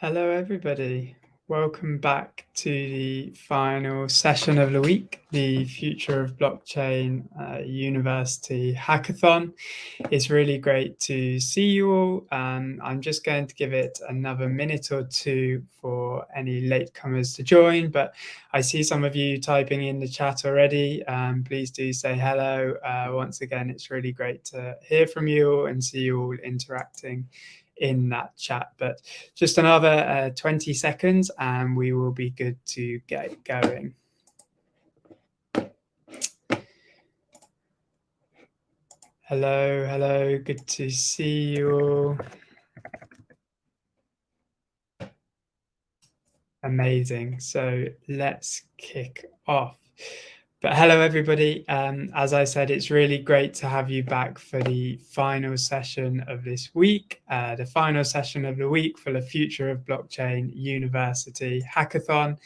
Hello, everybody. Welcome back to the final session of the week, the Future of Blockchain University Hackathon. It's really great to see you all. I'm just going to give it another minute or two for any latecomers to join, but I see some of you typing in the chat already. Please do say hello. Once again, it's really great to hear from you all and see you all interacting in that chat. But just another 20 seconds and we will be good to get going. Hello, good to see you all. Amazing. So let's kick off. But hello, everybody. As I said, it's really great to have you back for the final session of this week, the final session of the week for the Future of Blockchain University Hackathon.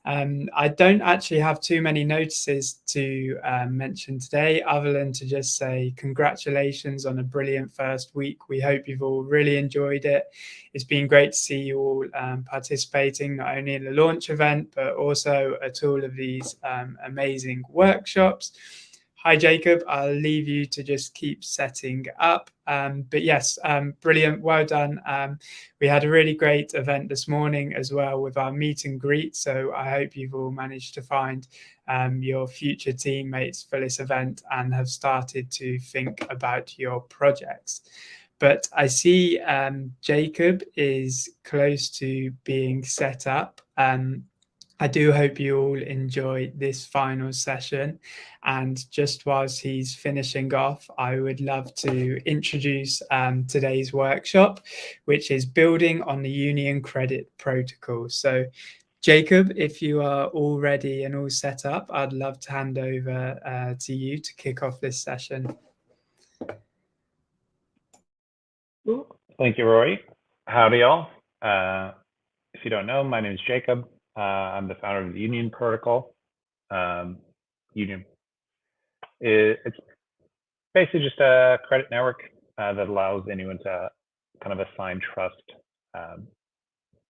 I don't actually have too many notices to mention today, other than to just say congratulations on a brilliant first week. We hope you've all really enjoyed it. It's been great to see you all participating, not only in the launch event, but also at all of these amazing workshops. Hi, Jacob. I'll leave you to just keep setting up. But yes, brilliant. Well done. We had a really great event this morning as well with our meet and greet. So I hope you've all managed to find your future teammates for this event and have started to think about your projects. But I see Jacob is close to being set up. I do hope you all enjoy this final session. And just whilst he's finishing off, I would love to introduce today's workshop, which is building on the Union Credit Protocol. So Jacob, if you are all ready and all set up, I'd love to hand over to you to kick off this session. Thank you, Rory. Howdy, y'all. If you don't know, my name is Jacob. I'm the founder of the Union Protocol. Union, it's basically just a credit network that allows anyone to kind of assign trust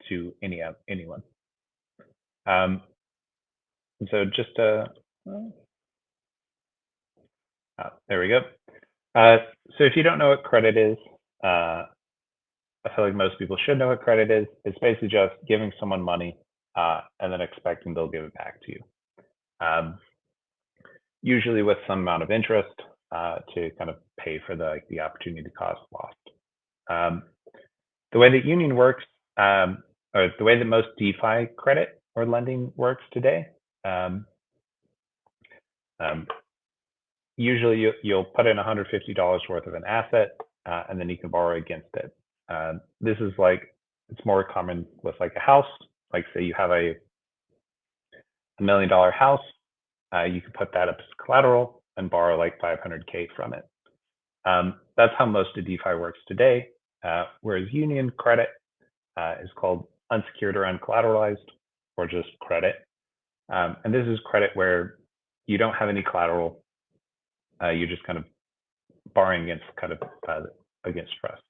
to anyone. And so just there we go. So if you don't know what credit is, I feel like most people should know what credit is. It's basically just giving someone money and then expecting they'll give it back to you. Usually with some amount of interest to kind of pay for the opportunity cost lost. The way that Union works, or the way that most DeFi credit or lending works today, usually you'll put in $150 worth of an asset and then you can borrow against it. This is it's more common with a house. Like say you have a $1 million house, you can put that up as collateral and borrow $500K from it. That's how most of DeFi works today. Whereas Union credit is called unsecured or uncollateralized, or just credit. And this is credit where you don't have any collateral. You're just kind of borrowing against against trust.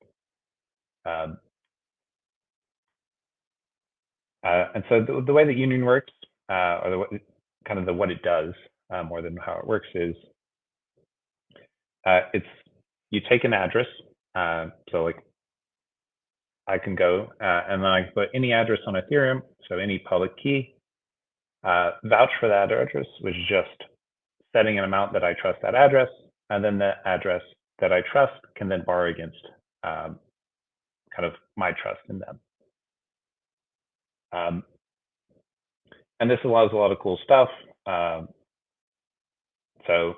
And so the way that Union works, or what it does, more than how it works, is you take an address. So I can go and then I can put any address on Ethereum, so any public key, vouch for that address, which is just setting an amount that I trust that address, and then the address that I trust can then borrow against my trust in them. And this allows a lot of cool stuff. So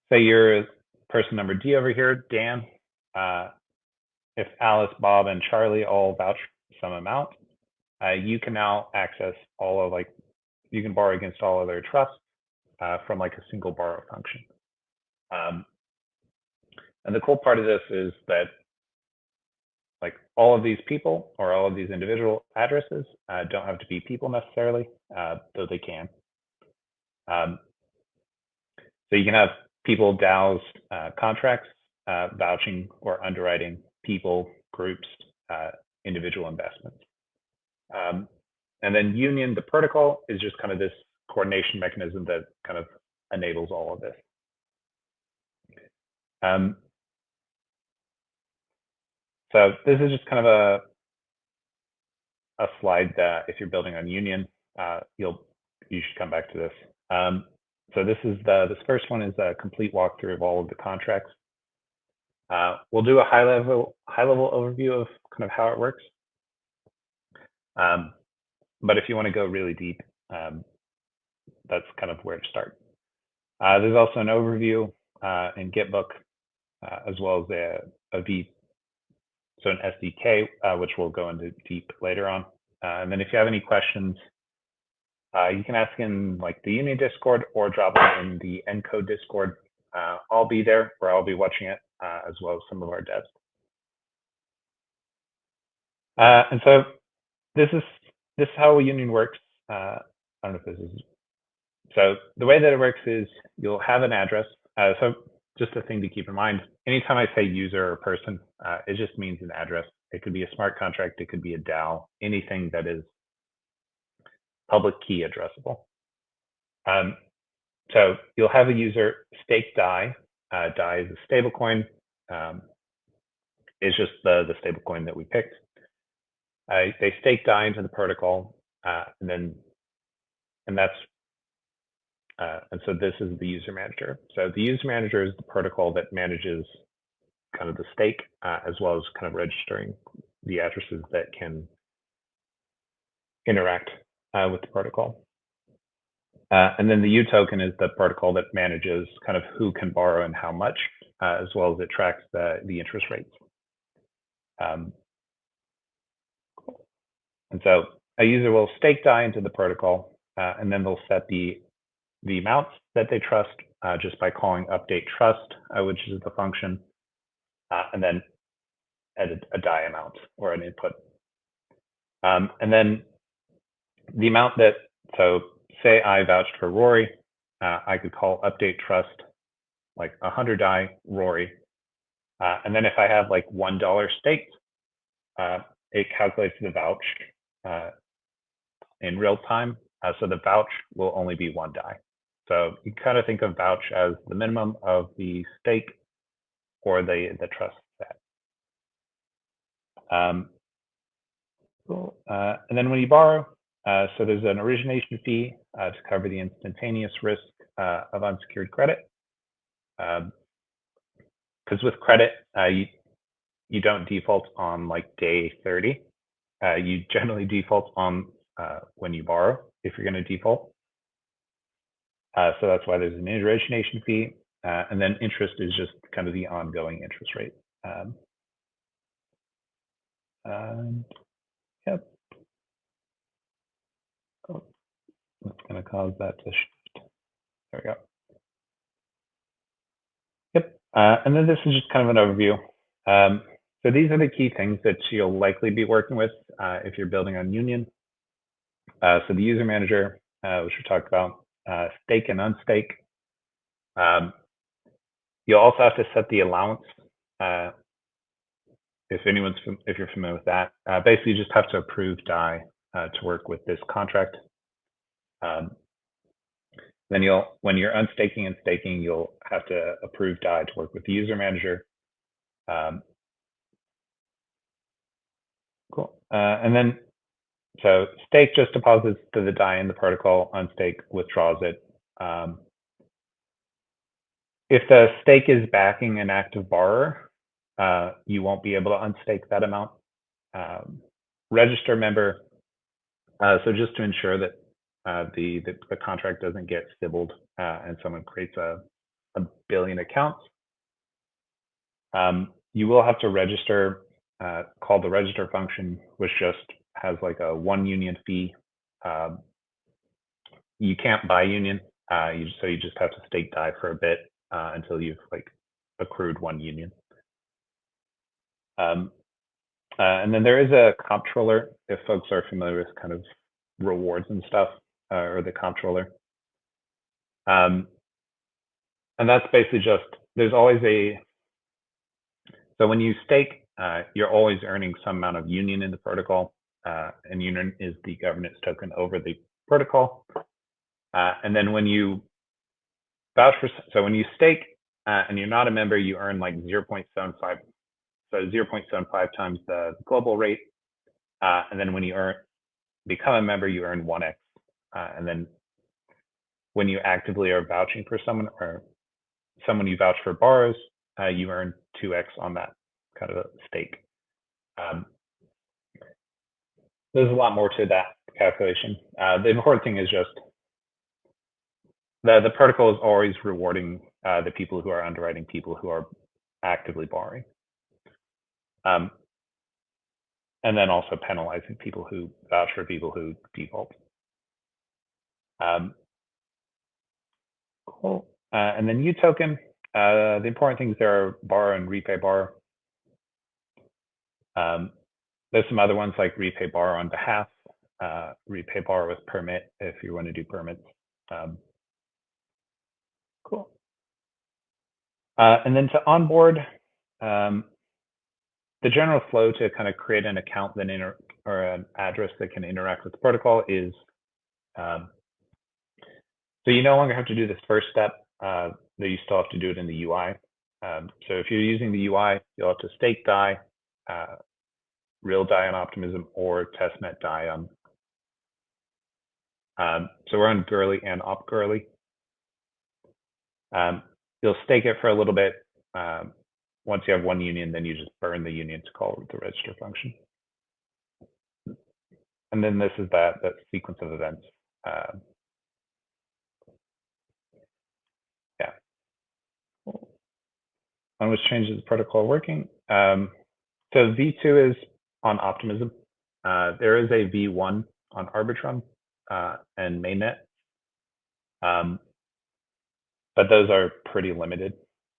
say you're person number D over here, Dan. If Alice, Bob, and Charlie all vouch some amount, you can now access all of you can borrow against all of their trust from a single borrow function. And the cool part of this is that all of these people or all of these individual addresses don't have to be people necessarily, though they can. So you can have people, DAOs, contracts, vouching or underwriting people, groups, individual investments. And then Union, the protocol, is just kind of this coordination mechanism that kind of enables all of this. So this is just kind of a slide that if you're building on Union, you should come back to this. So this first one is a complete walkthrough of all of the contracts. We'll do a high level overview of kind of how it works. But if you want to go really deep, that's kind of where to start. There's also an overview in Gitbook, as well as an SDK, which we'll go into deep later on. And then if you have any questions, you can ask in like the Union Discord or drop them in the Encode Discord. I'll be there, or I'll be watching it, as well as some of our devs. And so this is how a union works. I don't know if this is. So the way that it works is you'll have an address. So just a thing to keep in mind, anytime I say user or person, it just means an address. It could be a smart contract, it could be a DAO, anything that is public key addressable. So you'll have a user stake DAI. DAI is a stablecoin. It's just the stablecoin that we picked. They stake DAI into the protocol, and so this is the user manager. So the user manager is the protocol that manages kind of the stake, as well as kind of registering the addresses that can interact with the protocol. And then the U token is the protocol that manages kind of who can borrow and how much, as well as it tracks the interest rates. And so a user will stake DAI into the protocol, and then they'll set the amounts that they trust just by calling update trust, which is the function, and then add a DAI amount or an input. And then the amount that, so say I vouched for Rory, I could call update trust like 100 DAI Rory. And then if I have like $1 staked, it calculates the vouch in real time. So the vouch will only be 1 DAI. So you kind of think of vouch as the minimum of the stake or the trust set. Cool. And then when you borrow, so there's an origination fee to cover the instantaneous risk of unsecured credit. Because with credit, you don't default on like day 30. You generally default on when you borrow, if you're going to default. So that's why there's an origination fee. And then interest is just kind of the ongoing interest rate. Yep. Oh, what's going to cause that to shift? There we go. Yep. And then this is just kind of an overview. So these are the key things that you'll likely be working with if you're building on Union. So the user manager, which we talked about, stake and unstake. You'll also have to set the allowance. If you're familiar with that, basically you just have to approve DAI to work with this contract. Then when you're unstaking and staking, you'll have to approve DAI to work with the user manager. Cool. And then, so stake just deposits to the DAI in the protocol, unstake withdraws it. If the stake is backing an active borrower, you won't be able to unstake that amount. Register member, so just to ensure that the contract doesn't get stibbled and someone creates a billion accounts, you will have to register, called the register function, which just has like a 1 union fee. You can't buy union, so you just have to stake DAI for a bit until you've like accrued 1 union. And then there is a comptroller, if folks are familiar with kind of rewards and stuff, or the comptroller. And that's basically just, there's always so when you stake, you're always earning some amount of union in the protocol, and union is the governance token over the protocol. And then when you vouch for, so when you stake and you're not a member, you earn like 0.75, so 0.75 times the global rate. And then when you become a member, you earn 1x. And then when you actively are vouching for someone, or someone you vouch for borrows, you earn 2x on that kind of a stake. There's a lot more to that calculation. The important thing is just the protocol is always rewarding the people who are underwriting people who are actively borrowing. And then also penalizing people who vouch for people who default. Cool. And then U token, the important things there are borrow and repay borrow. There's some other ones like repay borrow on behalf, repay borrow with permit if you want to do permits. Cool. And then to onboard, the general flow to kind of create an account that or an address that can interact with the protocol is, so you no longer have to do this first step, that you still have to do it in the UI. So if you're using the UI, you'll have to stake DAI, real DAI on Optimism, or testnet DAI on. So we're on Gurley and Op Gurley. You'll stake it for a little bit. Once you have one union, then you just burn the union to call the register function. And then this is that sequence of events. Yeah. On which changes the protocol working. So V2 is on Optimism. There is a V1 on Arbitrum and Mainnet. But those are pretty limited.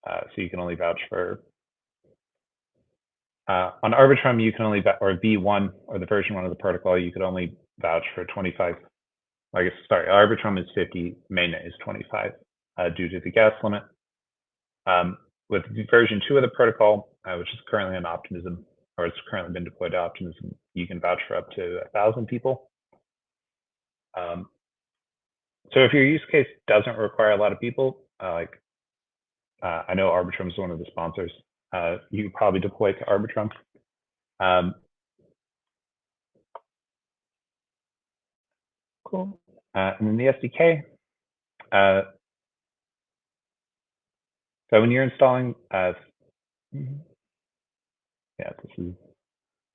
So you can only vouch for, on Arbitrum, you can only, or V1, or the version 1 of the protocol, you could only vouch for 25. I guess, sorry, Arbitrum is 50, Mainnet is 25 due to the gas limit. With version 2 of the protocol, which is currently on Optimism, or it's currently been deployed to Optimism, you can vouch for up to 1,000 people. So if your use case doesn't require a lot of people, I know Arbitrum is one of the sponsors, you could probably deploy it to Arbitrum. Cool. And then the SDK. So when you're installing, yeah, this is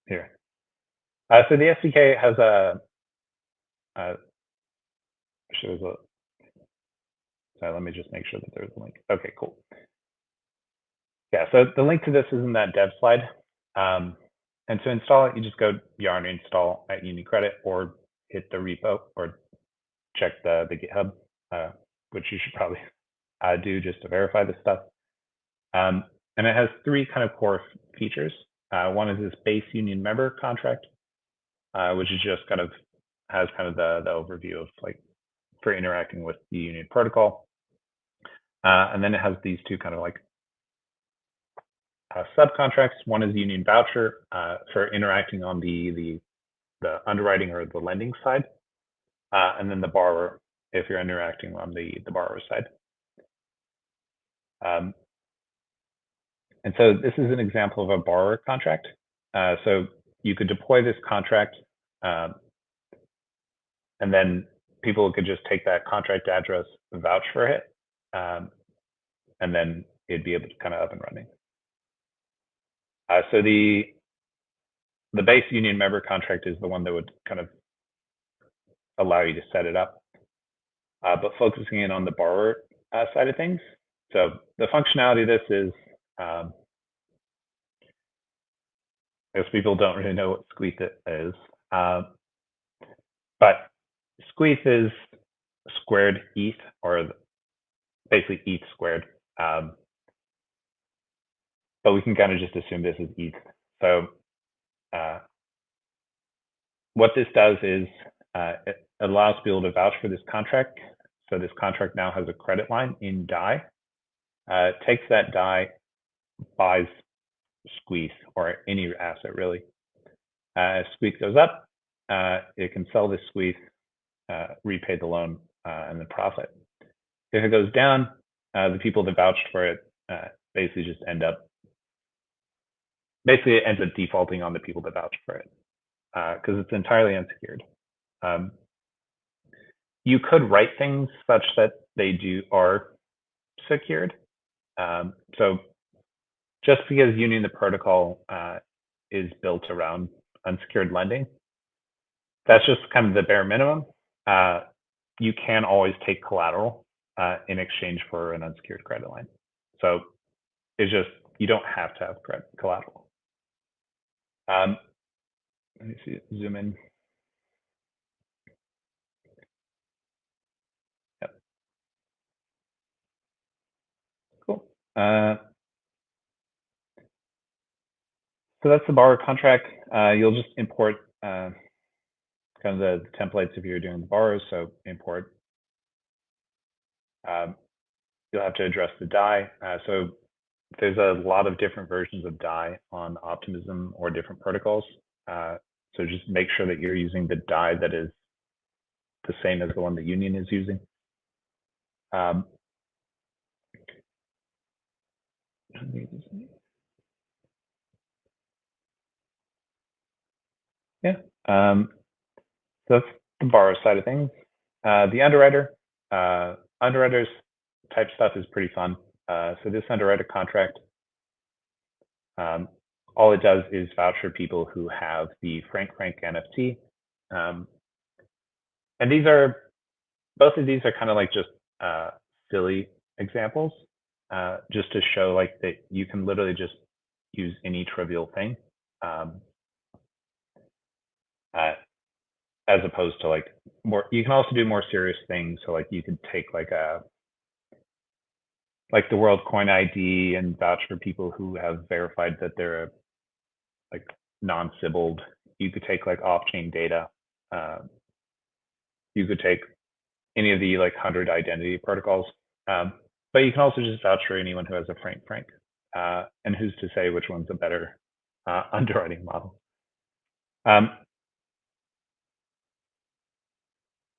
here. So the SDK has shows a. So let me just make sure that there's a link. Okay, cool. Yeah, so the link to this is in that dev slide. And to install it, you just go yarn install at UniCredit, or hit the repo, or check the GitHub, which you should probably do just to verify this stuff. And it has 3 kind of core features. One is this base union member contract, which is just kind of has kind of the overview of like for interacting with the union protocol. And then it has these 2 kind of like subcontracts. One is union voucher for interacting on the underwriting or the lending side, and then the borrower if you're interacting on the borrower side. And so this is an example of a borrower contract. So you could deploy this contract, and then people could just take that contract address, vouch for it, and then it'd be able to kind of up and running. So the base union member contract is the one that would kind of allow you to set it up. But focusing in on the borrower side of things. So the functionality of this is, I guess people don't really know what Squeeze is, but Squeeze is squared ETH, or basically ETH squared. But we can kind of just assume this is ETH. So what this does is it allows people to vouch for this contract. So this contract now has a credit line in DAI. Takes that DAI, buys squeeze or any asset really. If squeeze goes up, it can sell this squeeze, repay the loan, and then profit. If it goes down, the people that vouched for it basically just ends up defaulting on the people that vouched for it because it's entirely unsecured. You could write things such that they are secured. So just because Union, the protocol, is built around unsecured lending, that's just kind of the bare minimum. You can always take collateral in exchange for an unsecured credit line. So it's just, you don't have to have collateral. Let me see, zoom in. Yep. Cool. So that's the borrower contract. You'll just import kind of the templates if you're doing the borrows. So import. You'll have to address the DAI. So there's a lot of different versions of DAI on Optimism or different protocols. So just make sure that you're using the DAI that is the same as the one that Union is using. Yeah. So that's the borrower side of things. The underwriters type stuff is pretty fun. So this underwriter contract, all it does is vouch for people who have the Frank NFT. And both of these are kind of like just silly examples, just to show like that you can literally just use any trivial thing, as opposed to like you can also do more serious things. So like you could take like the World Coin ID and vouch for people who have verified that they're like non-Sybiled. You could take like off-chain data. You could take any of the like 100 identity protocols. But you can also just vouch for anyone who has a Frank. And who's to say which one's a better underwriting model?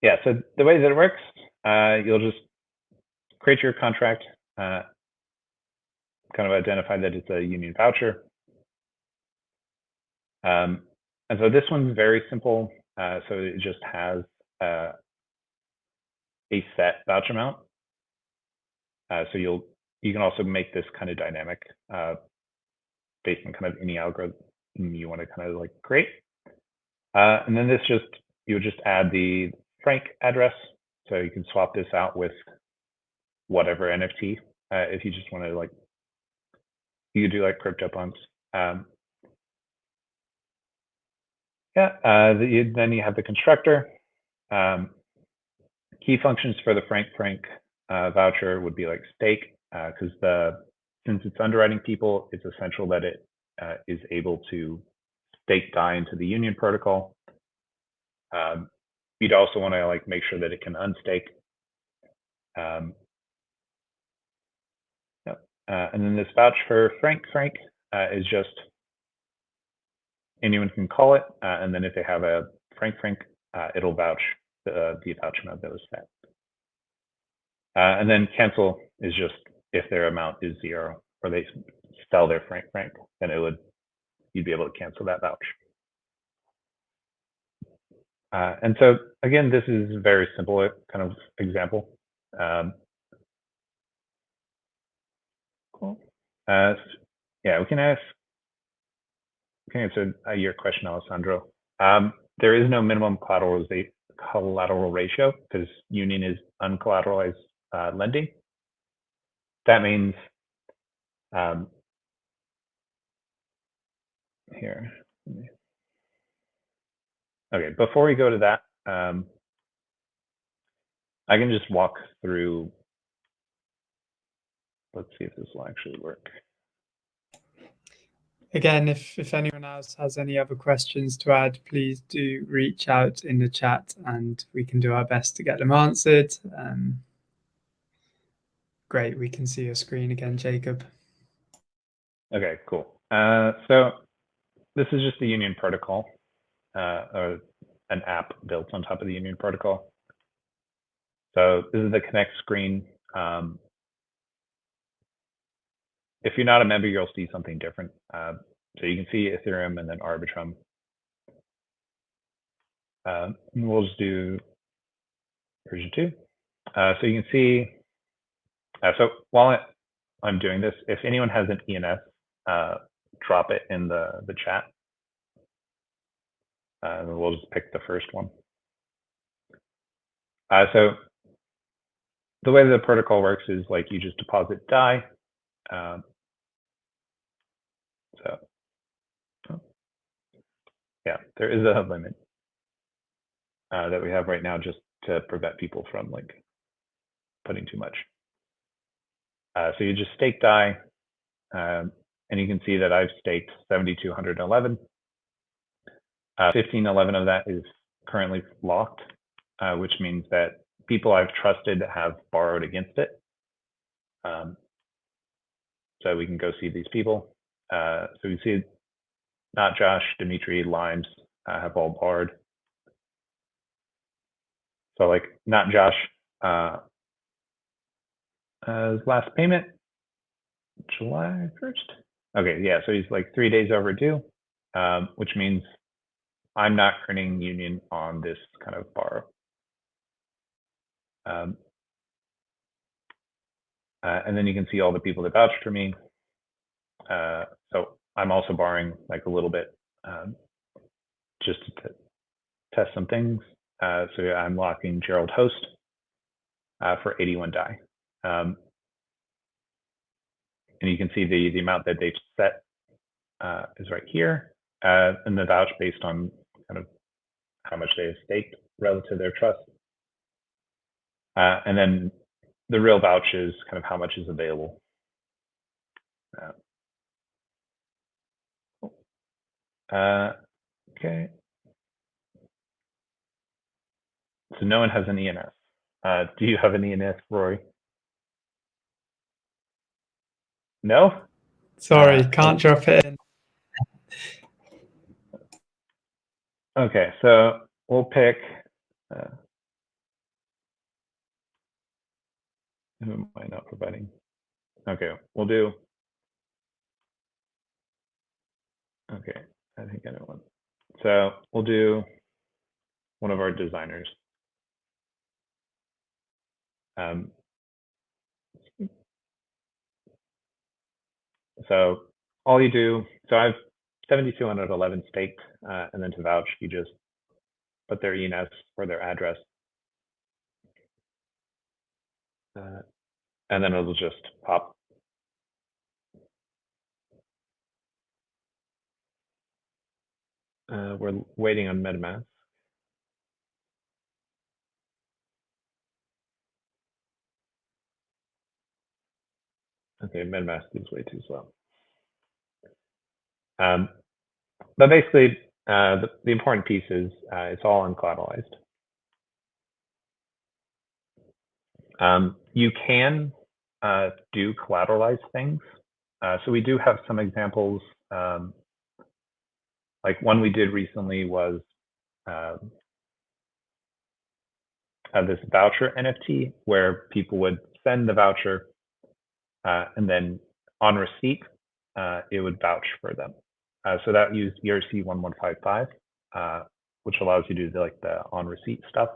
Yeah, so the way that it works, you'll just create your contract, kind of identify that it's a Union voucher. And so this one's very simple. So it just has a set voucher amount. So you can also make this kind of dynamic based on kind of any algorithm you want to kind of like create. And then you just add the Frank address. So you can swap this out with whatever NFT if you just want to like, you could do like CryptoPunks. Then you have the constructor. Key functions for the Frank voucher would be like stake, because since it's underwriting people, it's essential that it is able to stake DAI into the Union protocol. You'd also want to like make sure that it can unstake. And then this vouch for Frank is just anyone can call it, and then if they have a Frank, it'll vouch the voucher amount that was set. And then cancel is just if their amount is 0 or they sell their Frank, then you'd be able to cancel that vouch. And so again, this is a very simple kind of example. Cool. Yeah, we can answer your question, Alessandro. There is no minimum collateral ratio because Union is uncollateralized lending. That means here. Okay, before we go to that, I can just walk through. Let's see if this will actually work. Again, if anyone else has any other questions to add, please do reach out in the chat and we can do our best to get them answered. Great, we can see your screen again, Jacob. Okay, cool. So this is just the Union protocol, or an app built on top of the Union protocol. So this is the connect screen. If you're not a member, you'll see something different. So you can see Ethereum and then Arbitrum. We'll just do version 2. So you can see, so while I'm doing this, if anyone has an ENS, drop it in the chat. And we'll just pick the first one. So the way the protocol works is like you just deposit DAI. Yeah, there is a limit that we have right now just to prevent people from like putting too much. So you just stake DAI, and you can see that I've staked 7,211. 1511 of that is currently locked, which means that people I've trusted have borrowed against it. So we can go see these people. So we see Not Josh, Dimitri, Limes have all borrowed. So like Not Josh, his last payment, July 1st. Okay, yeah, so he's like 3 days overdue, which means I'm not earning Union on this kind of borrow. And then you can see all the people that vouched for me. So I'm also borrowing like a little bit just to test some things. So I'm locking Gerald Host for 81 DAI. And you can see the amount that they've set is right here, and the vouch based on kind of how much they have staked relative to their trust. And then the real vouch is kind of how much is available. Okay. So no one has an ENS. Do you have an ENS, Rory? No? Sorry, can't drop it in. Okay, so we'll pick, who am I not providing? Okay, we'll do, okay, I think I know one. So we'll do one of our designers. So all you do, so I've 7,211 staked, and then to vouch, you just put their ENS or their address. And then it'll just pop. We're waiting on MetaMask. Okay, MetaMask is way too slow. But basically, the important piece is it's all uncollateralized. You can do collateralized things. So we do have some examples. Like one we did recently was this voucher NFT where people would send the voucher and then on receipt, it would vouch for them. So that used ERC 1155, which allows you to do like the on receipt stuff.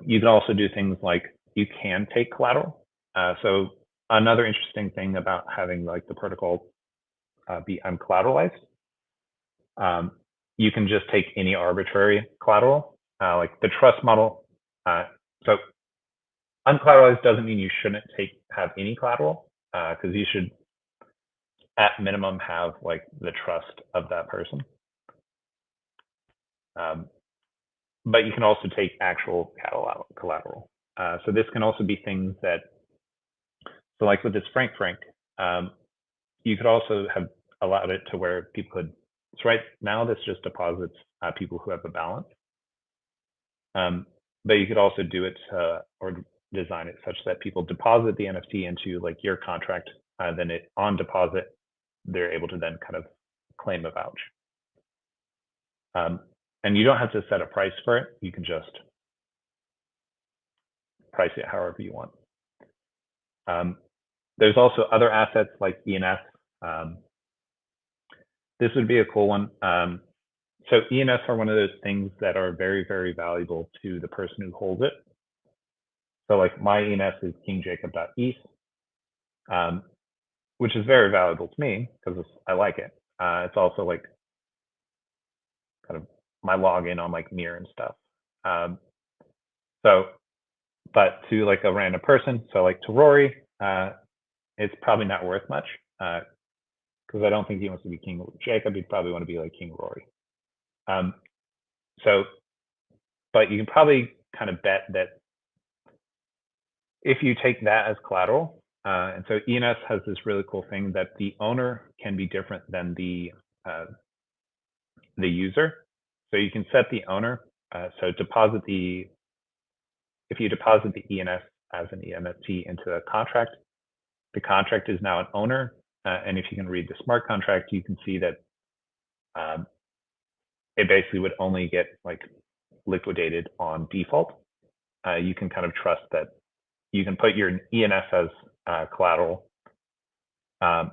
You can also do things like you can take collateral. So another interesting thing about having like the protocol be uncollateralized, you can just take any arbitrary collateral, like the trust model. So uncollateralized doesn't mean you shouldn't have any collateral, because you should at minimum have like the trust of that person. But you can also take actual collateral. So this can also be things that, so like with this Frank, you could also have allowed it to where people could, so right now this just deposits people who have a balance. But you could also do it or design it such that people deposit the NFT into like your contract, then on deposit, they're able to then kind of claim a vouch. And you don't have to set a price for it. You can just price it however you want. There's also other assets like ENS. This would be a cool one. So ENS are one of those things that are very, very valuable to the person who holds it. So like my ENS is kingjacob.eth, which is very valuable to me because I like it. It's also like kind of my login on like Mir and stuff. But to like a random person, so like to Rory, it's probably not worth much because I don't think he wants to be King Jacob. He'd probably want to be like King Rory. But you can probably kind of bet that if you take that as collateral, and so ENS has this really cool thing that the owner can be different than the user. So you can set the owner. So if you deposit the ENS as an ENFT into a contract, the contract is now an owner. And if you can read the smart contract, you can see that it basically would only get like liquidated on default. You can kind of trust that you can put your ENS as collateral. And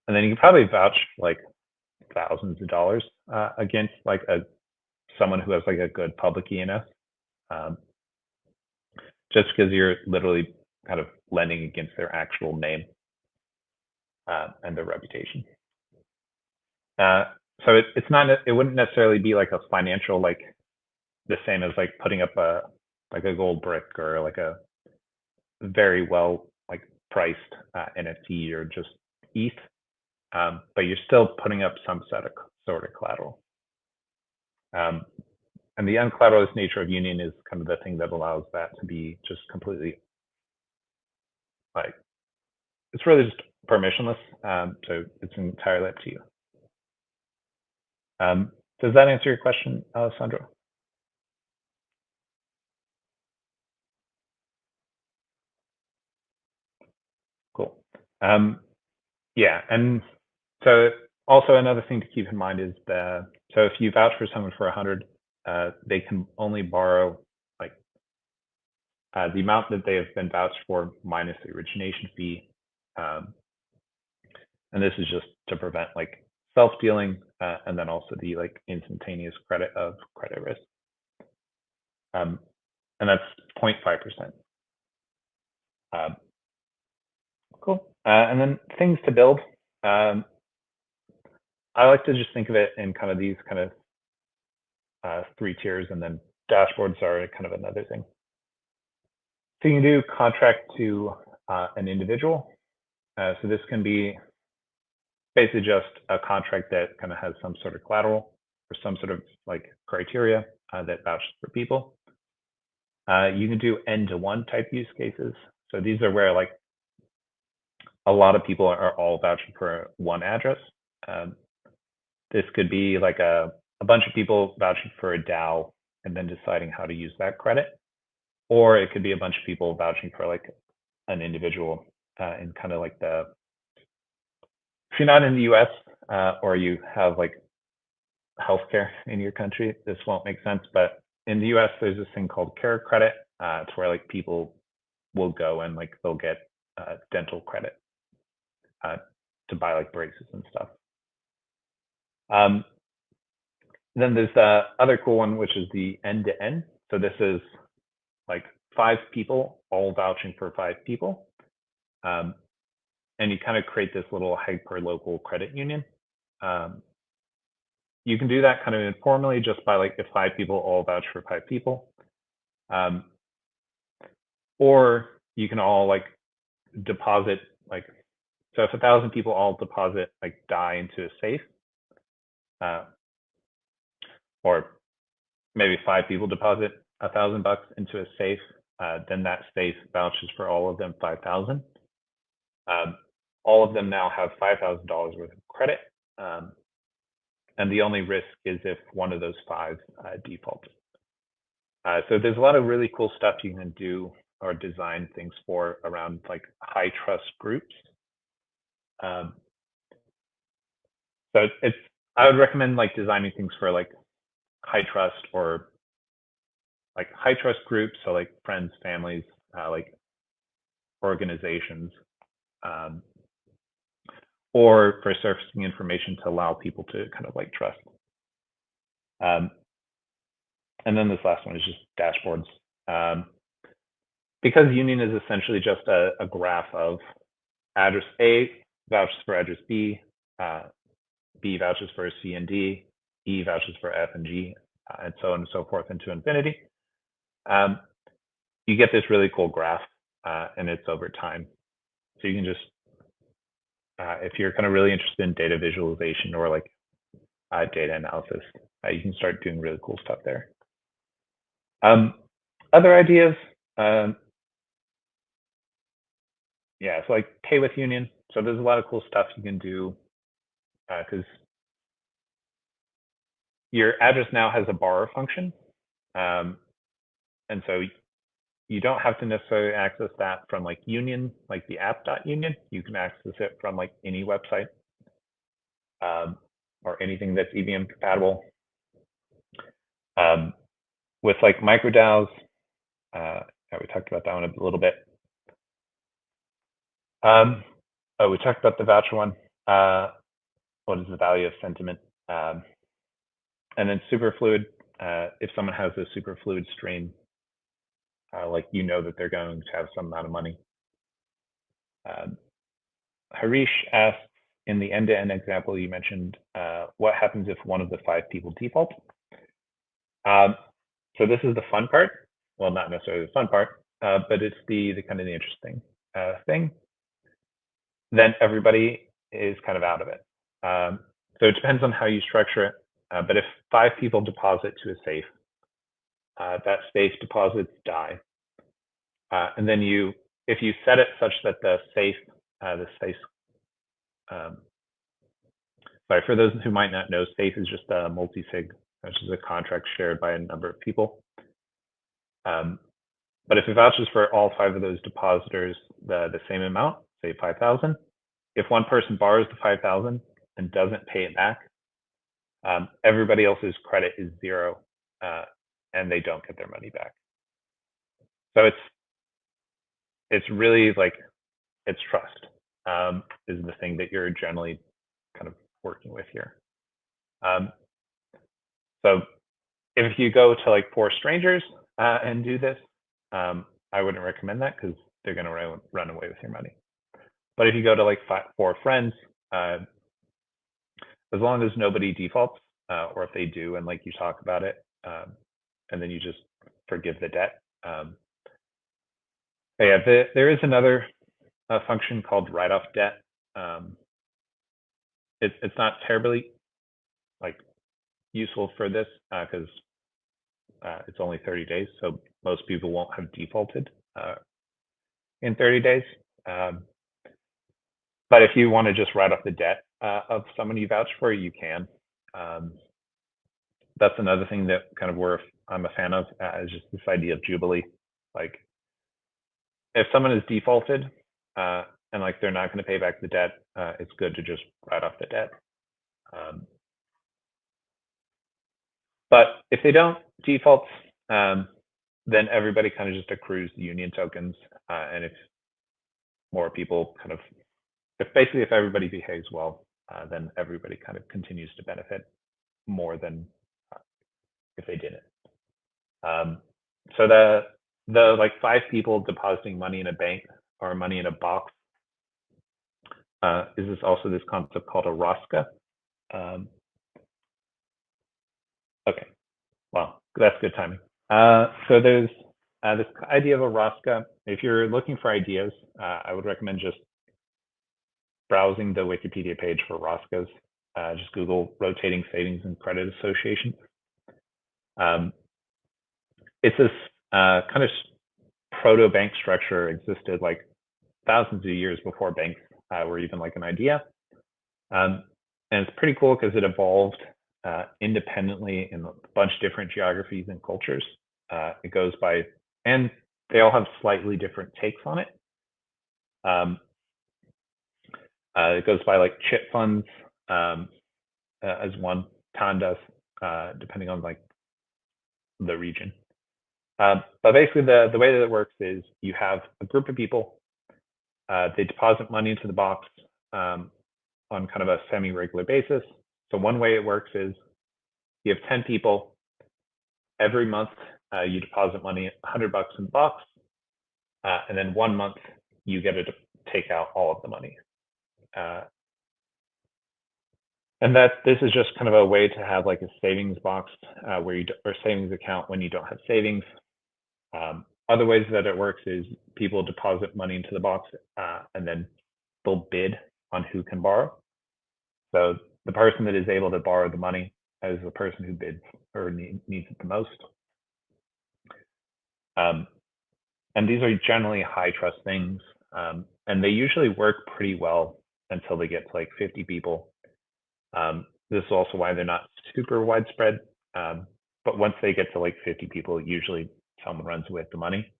then you can probably vouch like thousands of dollars against like someone who has like a good public ENS. Just because you're literally kind of lending against their actual name and their reputation. So it wouldn't necessarily be like a financial, like the same as like putting up a gold brick or like a very well like priced NFT or just ETH, but you're still putting up some sort of collateral. And the uncollateralized nature of Union is kind of the thing that allows that to be just completely like, it's really just permissionless. So it's entirely up to you. Does that answer your question, Alessandro? Cool. Yeah, and so also another thing to keep in mind is so if you vouch for someone for 100, they can only borrow like the amount that they have been vouched for minus the origination fee. And this is just to prevent like self-dealing and then also the like instantaneous credit of credit risk. And that's 0.5%. Cool. And then things to build. I like to just think of it in kind of these kind of 3 tiers, and then dashboards are kind of another thing. So you can do contract to an individual. So this can be basically just a contract that kind of has some sort of collateral or some sort of like criteria that vouches for people. You can do N-to-1 type use cases. So these are where like a lot of people are all vouching for one address. This could be like a bunch of people vouching for a DAO and then deciding how to use that credit. Or it could be a bunch of people vouching for like an individual in kind of like if you're not in the US or you have like healthcare in your country, this won't make sense. But in the US, there's this thing called care credit. It's where like people will go and like they'll get dental credit to buy like braces and stuff. Then there's the other cool one, which is the end-to-end. So this is like 5 people all vouching for 5 people. And you kind of create this little hyper-local credit union. You can do that kind of informally just by like if 5 people all vouch for 5 people. Or you can all like deposit like, so if 1,000 people all deposit like DAI into a safe, or maybe 5 people deposit $1,000 into a safe, then that safe vouches for all of them 5,000. All of them now have $5,000 worth of credit, and the only risk is if one of those 5 defaults. So there's a lot of really cool stuff you can do or design things for around like high trust groups. So I would recommend like designing things for like high trust or like high trust groups, so like friends, families, like organizations, or for surfacing information to allow people to kind of like trust. And then this last one is just dashboards. Because Union is essentially just a graph of address A vouches for address B, B vouches for C and D, E vouches for F and G, and so on and so forth into infinity. You get this really cool graph, and it's over time. So you can just, if you're kind of really interested in data visualization or like data analysis, you can start doing really cool stuff there. Other ideas, yeah, so like pay with Union. So there's a lot of cool stuff you can do because your address now has a borrow function. And so you don't have to necessarily access that from like Union, like the app.union. You can access it from like any website or anything that's EVM compatible. With like microDAOs, we talked about that one a little bit. We talked about the voucher one. What is the value of sentiment? And then superfluid, if someone has a superfluid stream, like you know that they're going to have some amount of money. Harish asks, in the end-to-end example you mentioned, what happens if one of the 5 people default? So this is the fun part. Well, not necessarily the fun part, but it's the kind of the interesting thing. Then everybody is kind of out of it. So it depends on how you structure it. But if 5 people deposit to a safe, that safe deposits die. And then if you set it such that the safe, sorry, for those who might not know, safe is just a multi-sig, which is a contract shared by a number of people. But if it vouches for all 5 of those depositors the same amount, say 5,000, if one person borrows the 5,000 and doesn't pay it back, everybody else's credit is 0, and they don't get their money back. So it's really like, it's trust is the thing that you're generally kind of working with here. So if you go to like 4 strangers and do this, I wouldn't recommend that because they're going to run away with your money. But if you go to like 4 friends, as long as nobody defaults, or if they do and like you talk about it, and then you just forgive the debt. Yeah, there is another function called write-off debt. It's not terribly like useful for this because it's only 30 days, so most people won't have defaulted in 30 days. But if you want to just write off the debt of someone you vouch for, you can. That's another thing that kind of I'm a fan of is just this idea of Jubilee. Like if someone is defaulted and like they're not going to pay back the debt, it's good to just write off the debt. But if they don't default, then everybody kind of just accrues the Union tokens. And if more people kind of, if everybody behaves well, then everybody kind of continues to benefit more than if they didn't. So the like 5 people depositing money in a bank or money in a box is also this concept called a Rosca. Okay, well, that's good timing. So there's this idea of a Rosca. If you're looking for ideas, I would recommend just browsing the Wikipedia page for Roscas. Just Google Rotating Savings and Credit Association. It's this kind of proto-bank structure existed like thousands of years before banks were even like an idea. And it's pretty cool because it evolved independently in a bunch of different geographies and cultures. It goes by, and they all have slightly different takes on it. It goes by like chit funds as one, tandas, depending on like the region. But basically the way that it works is you have a group of people, they deposit money into the box on kind of a semi-regular basis. So one way it works is you have 10 people. Every month you deposit money, $100 in the box, and then 1 month you get to take out all of the money. And that this is just kind of a way to have like a savings box where you or savings account when you don't have savings. Other ways that it works is people deposit money into the box and then they'll bid on who can borrow. So the person that is able to borrow the money is the person who bids or needs it the most. And these are generally high trust things, and they usually work pretty well until they get to like 50 people. This is also why they're not super widespread, but once they get to like 50 people, usually someone runs with the money.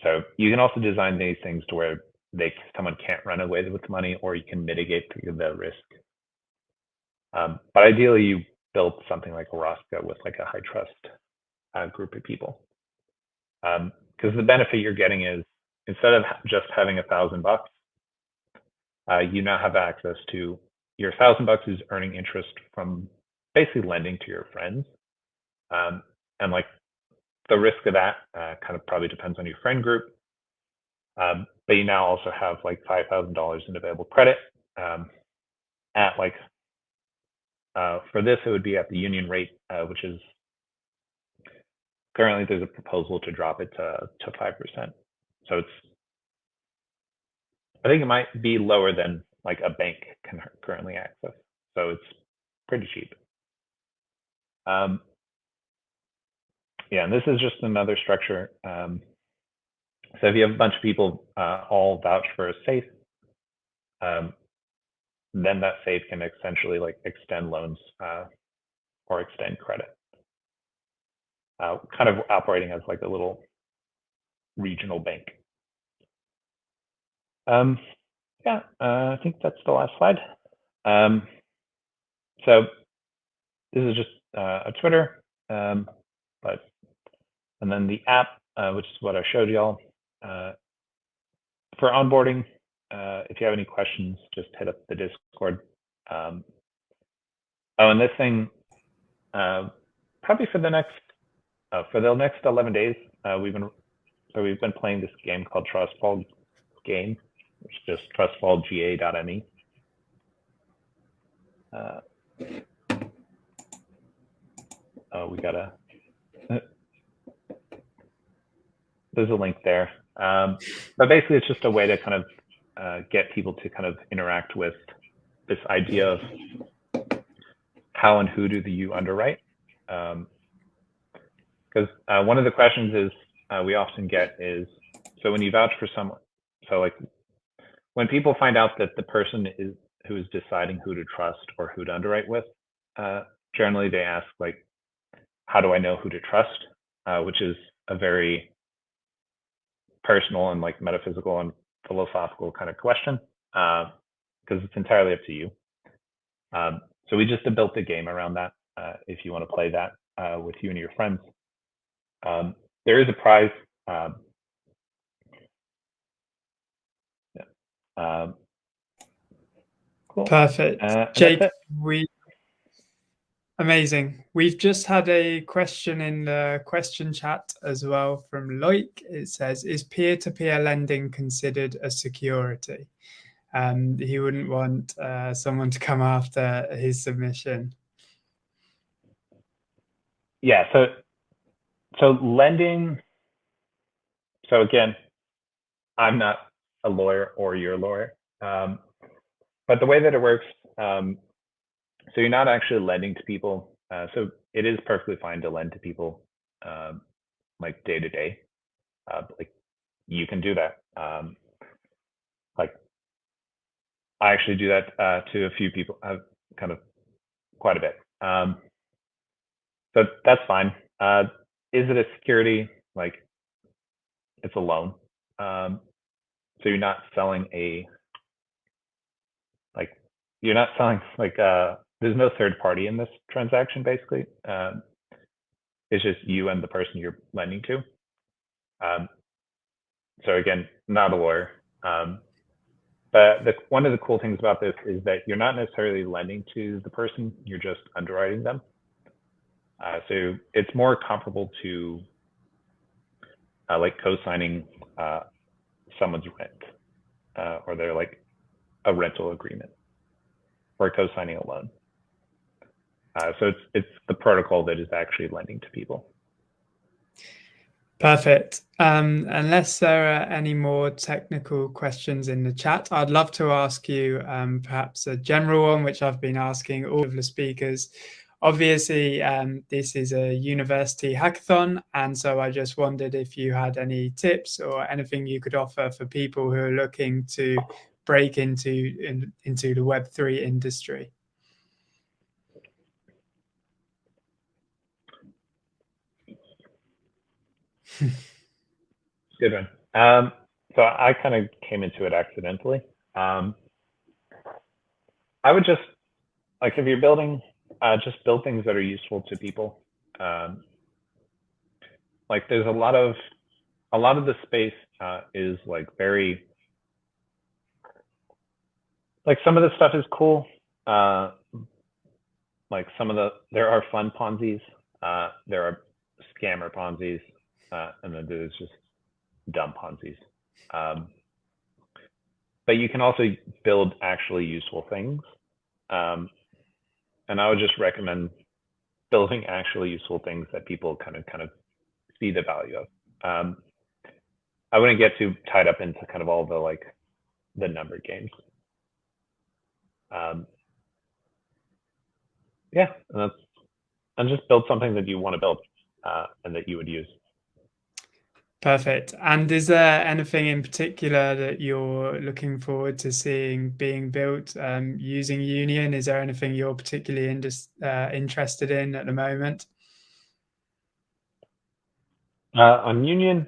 So you can also design these things to where someone can't run away with the money, or you can mitigate the risk. But ideally, you build something like a Rosca with like a high trust group of people. Because the benefit you're getting is instead of just having $1,000, you now have access to your $1,000 is earning interest from basically lending to your friends. And like the risk of that kind of probably depends on your friend group. But you now also have like $5,000 in available credit at like, for this, it would be at the union rate, which is currently there's a proposal to drop it to 5%. So I think it might be lower than like a bank can currently access. So it's pretty cheap. Yeah, and this is just another structure. So if you have a bunch of people all vouch for a safe, then that safe can essentially like extend loans or extend credit. Kind of operating as like a little regional bank. Yeah, I think that's the last slide. So this is just a Twitter, and then the app, which is what I showed y'all. For onboarding, if you have any questions, just hit up the Discord. Oh, and this thing, probably for the next 11 days, we've been playing this game called Trustfall Game, which is just trustfallga.me. We gotta. There's a link there, but basically it's just a way to kind of get people to kind of interact with this idea of how and who do you underwrite. Because one of the questions is we often get is, so when you vouch for someone, so like when people find out that the person who is deciding who to trust or who to underwrite with, generally they ask like, how do I know who to trust? Which is a very personal and like metaphysical and philosophical kind of question, because it's entirely up to you. So we just built a game around that. If you want to play that with you and your friends, there is a prize. Cool. Perfect. Jake, amazing. We've just had a question in the question chat as well from Loic. It says, is peer-to-peer lending considered a security? He wouldn't want someone to come after his submission. Yeah, so lending, so again, I'm not a lawyer or you're a lawyer, but the way that it works, so you're not actually lending to people. So it is perfectly fine to lend to people like day to day. Like you can do that. Like I actually do that to a few people, kind of quite a bit. So that's fine. Is it a security? Like, it's a loan. So you're not selling there's no third party in this transaction, basically. It's just you and the person you're lending to. So again, not a lawyer. But one of the cool things about this is that you're not necessarily lending to the person, you're just underwriting them. So it's more comparable to like co-signing someone's rent, or they're like a rental agreement, or co-signing a loan. So it's the protocol that is actually lending to people. Perfect. Unless there are any more technical questions in the chat, I'd love to ask you perhaps a general one, which I've been asking all of the speakers. Obviously, this is a university hackathon, and so I just wondered if you had any tips or anything you could offer for people who are looking to break into the Web3 industry. Good one. So I kind of came into it accidentally. I would just, like, if you're building, just build things that are useful to people. Like, there's a lot of the space is like very, like, some of the stuff is cool. Like there are fun Ponzi's, there are scammer Ponzi's, and then there's just dumb Ponzi's. But you can also build actually useful things. And I would just recommend building actually useful things that people kind of see the value of. I wouldn't get too tied up into kind of all the like the number games. Yeah, and just build something that you want to build and that you would use. Perfect. And is there anything in particular that you're looking forward to seeing being built using Union? Is there anything you're particularly interested in at the moment? On Union,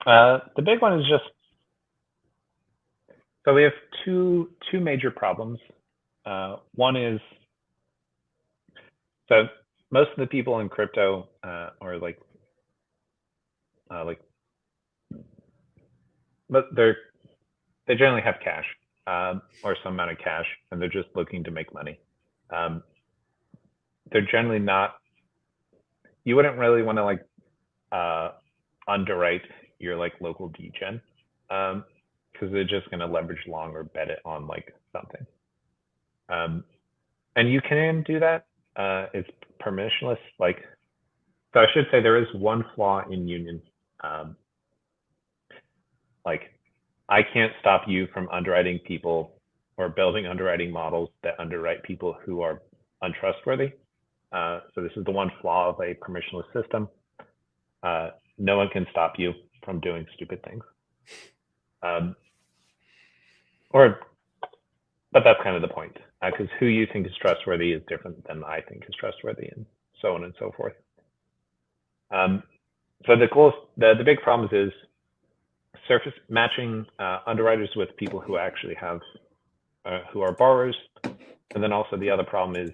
the big one is just, so we have two major problems. One is, so most of the people in crypto are like, but they generally have cash or some amount of cash, and they're just looking to make money. They're generally not. You wouldn't really want to like underwrite your like local degen because they're just going to leverage long or bet it on like something. And you can do that. It's permissionless. Like, so I should say there is one flaw in Union. Like, I can't stop you from underwriting people or building underwriting models that underwrite people who are untrustworthy. So this is the one flaw of a permissionless system. No one can stop you from doing stupid things. But that's kind of the point, because who you think is trustworthy is different than I think is trustworthy, and so on and so forth. So the big problems is surface matching underwriters with people who actually have who are borrowers, and then also the other problem is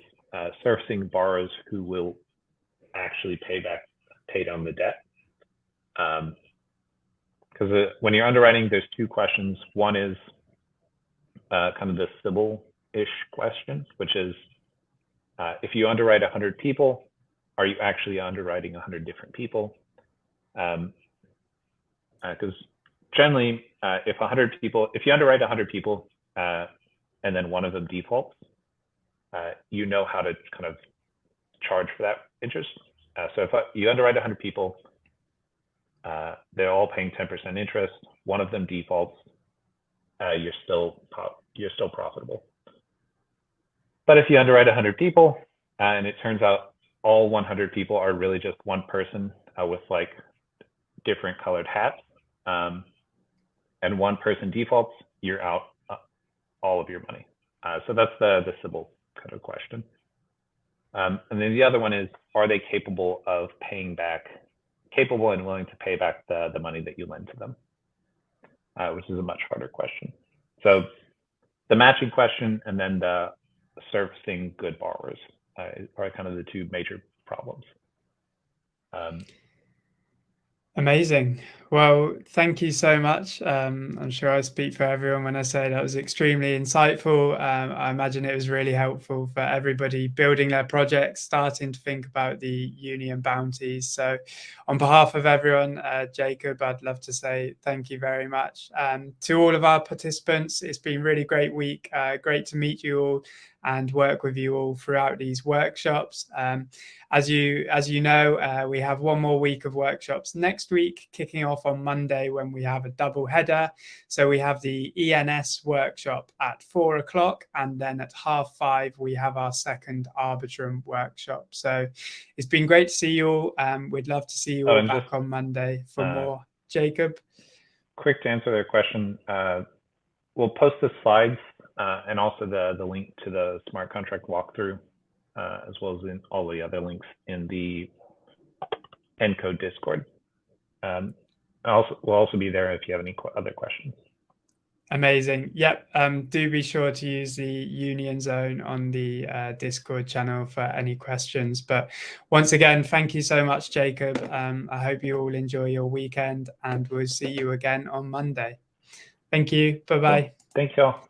surfacing borrowers who will actually pay down the debt. Because when you're underwriting, there's two questions. One is kind of the Sybil-ish question, which is if you underwrite 100 people, are you actually underwriting 100 different people? Because generally, if you underwrite 100 people and then one of them defaults, you know how to kind of charge for that interest. So if you underwrite 100 people, they're all paying 10% interest. One of them defaults, you're still profitable. But if you underwrite 100 people and it turns out all 100 people are really just one person with like different colored hats, and one person defaults, you're out all of your money. So that's the Sybil kind of question. And then the other one is, are they capable of paying back, capable and willing to pay back the money that you lend to them, which is a much harder question. So the matching question and then the servicing good borrowers are kind of the two major problems. Amazing. Well, thank you so much. I'm sure I speak for everyone when I say that was extremely insightful. I imagine it was really helpful for everybody building their projects, starting to think about the union bounties. So on behalf of everyone, Jacob, I'd love to say thank you very much. To all of our participants, it's been a really great week. Great to meet you all and work with you all throughout these workshops. As you know, we have one more week of workshops next week, kicking off on Monday when we have a double header. So we have the ENS workshop at 4 o'clock, and then at 5:30 we have our second Arbitrum workshop. So it's been great to see you all. We'd love to see you all back on Monday for more. Jacob? Quick to answer their question, we'll post the slides and also the link to the smart contract walkthrough, as well as in all the other links in the Encode Discord. We'll also be there if you have any other questions. Amazing. Yep. Do be sure to use the Union Zone on the Discord channel for any questions. But once again, thank you so much, Jacob. I hope you all enjoy your weekend, and we'll see you again on Monday. Thank you. Bye-bye. Cool. Thanks, y'all.